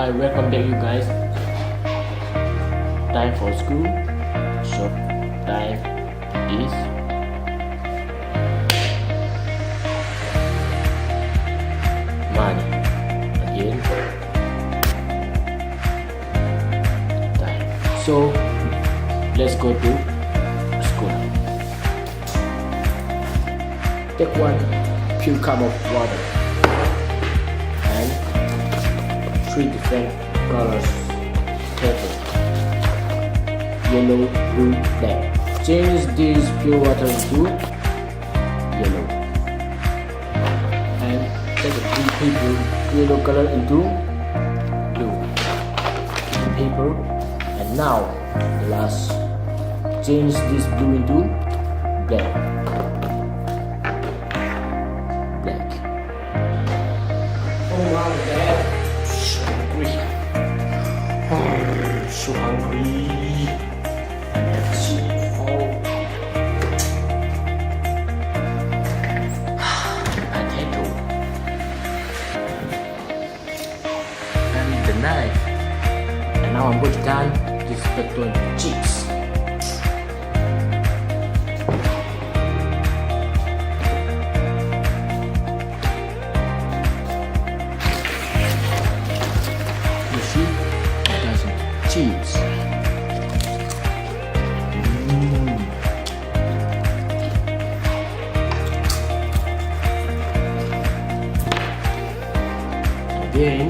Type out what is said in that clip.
Hi, welcome back you guys. Time for school. So time is money. Again. Time. So let's go to school. Take one few cup of water and three different colors paper, yellow, blue, black. Change this pure water into yellow and take a blue paper, yellow color into blue paper, and now the last, change this blue into black. Oh wow, Dad, so hungry. So hungry. Let's see. Potato. And the knife. And now I'm going to turn this potato into chips. Cheese. Again.